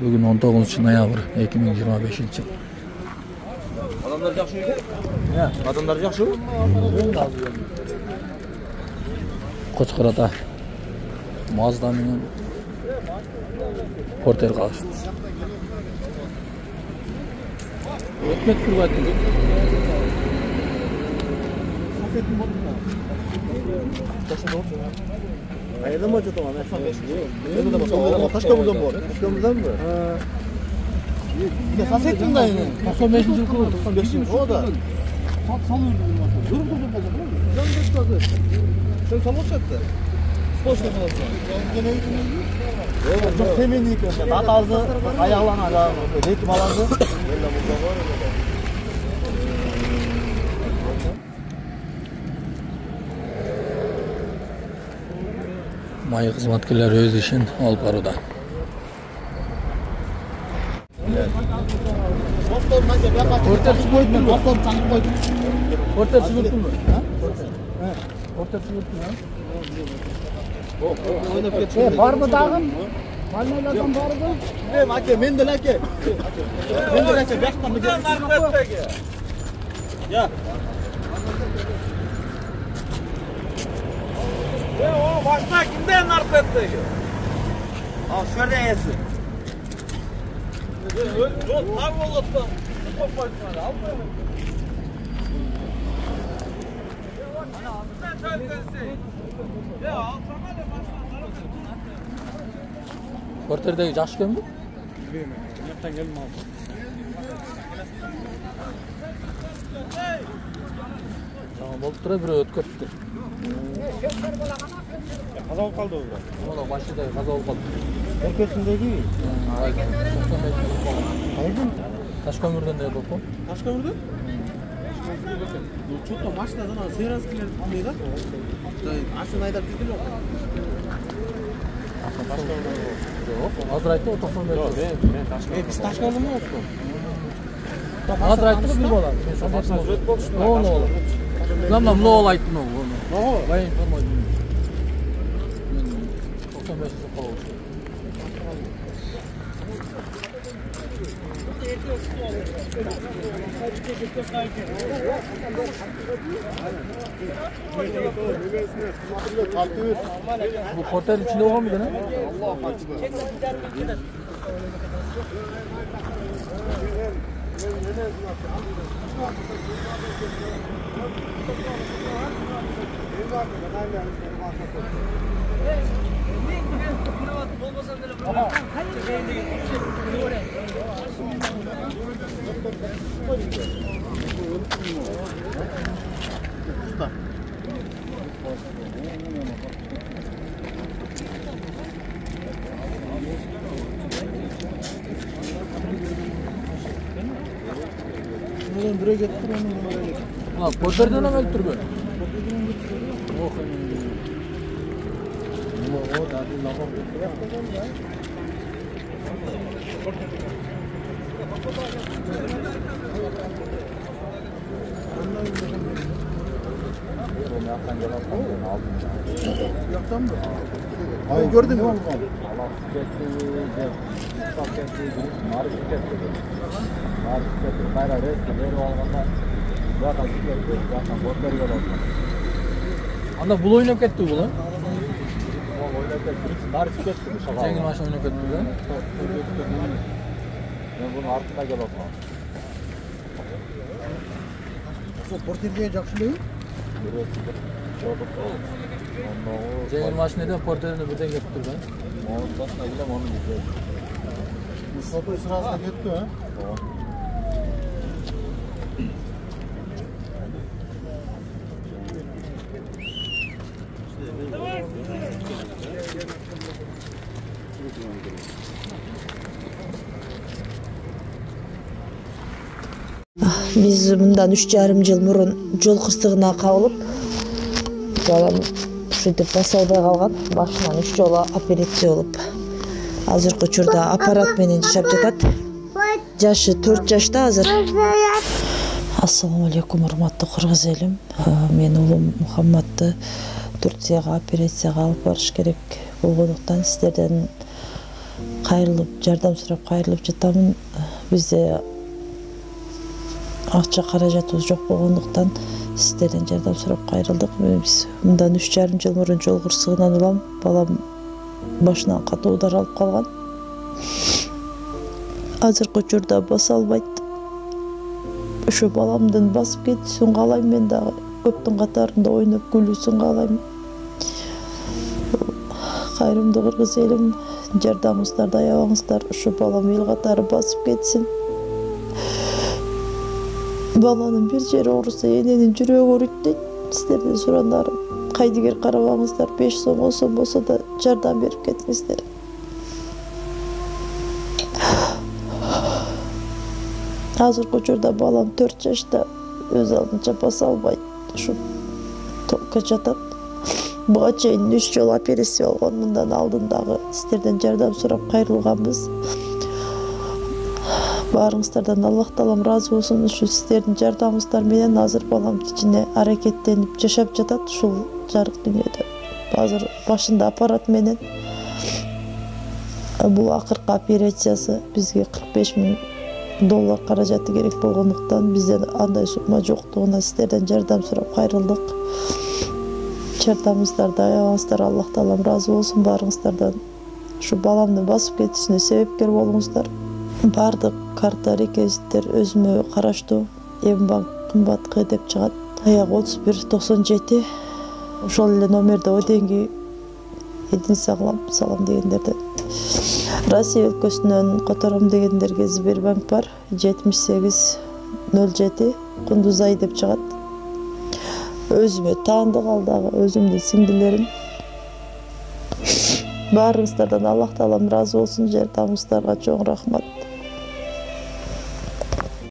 Bugün 19 noyabr 2025 yıl. Adamlar yaxşı mı? Ya, adamlar yaxşı mı? Koçqarada Mazda menен Porter kalıştı. Ekmek kurbatı. Safetin var mı? Taşın olsun. Ayda mı acıdı ama? Benim de başka. Taşkamızdan mı? Taşkamızdan mı? Ya Safetin dayı. 95. yıl kurdu. 95 yıl. O da. Sal ördüm. Dur olacak mı? Sen de sen tam olacaktı. Spoşta kalırsın. Gene iyi. Çok temenni ki. Daha tarzı ayağlan ayağı. Rekim alandı. May xizmatçıları öz işin alып baruda. Porter çıkmadı mı? Porter çıkmadı. Porter çıktı mı? Porter çıktı mı? Var mı dağın? Malmelerden var mı? Ne make mendelake. Mendelake bekle mi? Ya. O başta kimden narkotik? Al şurada yesin. Yok tam olursa. Porterdagi жаш кемби? Yaptan gelme abi. Tamam oldu tura bir öt köptü. Kaza olup kaldı orada. Ona başında kaza olup kaldı. Erkesindeki. Hayırdır? Taşkömürden de yapalım. Kaç kömürdü? Çok da maçta zaman seyranskiler tutmayı da. Aslında ayda düzdü mü? Hazır aytdı o 95. Yok ben biz taş kömür mü olsun? Hazır aytdı bir bola. Ne olur? Tamam ne olaydı ne olur? Ne o? Ben informasyonu. 95 yıl oldu. Bu porter içinde olan mıydı ne? Buradan buraya getir onu. Porterden hemen öldür böyle. O da bir lafı. Yaktan mı? Hayır gördün mü? Anda bul oynayıp gitti bu lan. Zengin Sen maçı oynayıp gitti lan. ben bunun altına gel olma. Porterciye jakşı değil. Zengin maçı neden porterden birden gitti lan? Onu güzel. Mustafa sırasına gitti ha. Biz bundan 3,5 yıl murun jol kırсыгына kabılıp jalan ушинтип баса албай калган. Башынан 3 жолу операция болуп азыркы учурда аппарат менен жашап жатат. Жашы 4 жашта азыр. Ассаламу алейкум, урматтуу кыргыз элим. Мен улум Мухаммадты Турцияга операцияга алып барыш керек болгондуктан сиздерден кайрылып жардам сурап кайрылып жатамын. Бизде акча каражатыбыз жок болгондуктан сиздерден жардам сурап кайрылдык. Биз мындан 3,5 жыл мурун жол кырсыгынан улам. Балам башынан катуу удар алып калган. Азыркы учурда баса албайт. Ошо баламдын басып кетүүсүн каалайм, мен дагы көптүн катарында ойноп күлүүсүн каалайм. Кайрымдуу кыргыз элим, жардамыңыздарды аябаңыздар. Ошо балам эл катары басып кетсин. Баланын бир жери ооруса эненин жүрөгү ооруйт дейт. Сиздерден суранарым, кайдыгер карабаңыздар, 5 сом 10 сом болсо да жардам берип кетиңиздер. Азыркы учурда балам 4 жашта, өз алдынча баса албайт. Ушу токко жатат. Буга чейин 3 жолу операция болгон. Мындан алдын дагы сиздерден жардам сурап кайрылганбыз. Баарыңыздардан Аллах таалам ыраазы болсун. Ушу сиздердин жардамыңыздар менен азыр балам кичине аракеттенип жашап жатат ушул жарык дүйнөдө. Азыр башында аппарат менен. Бул акыркы операциясы бизге $45,000 каражаты керек болгондуктан бизден андай сумма жоктугуна сиздерден жардам сурап кайрылдык. Жардамыңыздарды аябаңыздар. Аллах таалам ыраазы болсун баарыңыздардан. Ушу баламдын басып кетүүсүнө себепкер болуңуздар. Бардык карта реквизиттер өзүмө караштуу. Эмбанк кымбатка деп чыгат. Аяк 3197. Ошол эле номерде оденги Эдин салам дегендерден. Россия өлкөсүнөн котором дегендерге Сбербанк бар. 7807 Кундузай деп чыгат. Өзүмө таандык ал дагы өзүмдүн сиңдилерим. Баарыңыздардан Аллах таалам ыраазы болсун. Жардамыңыздарга чоң рахмат.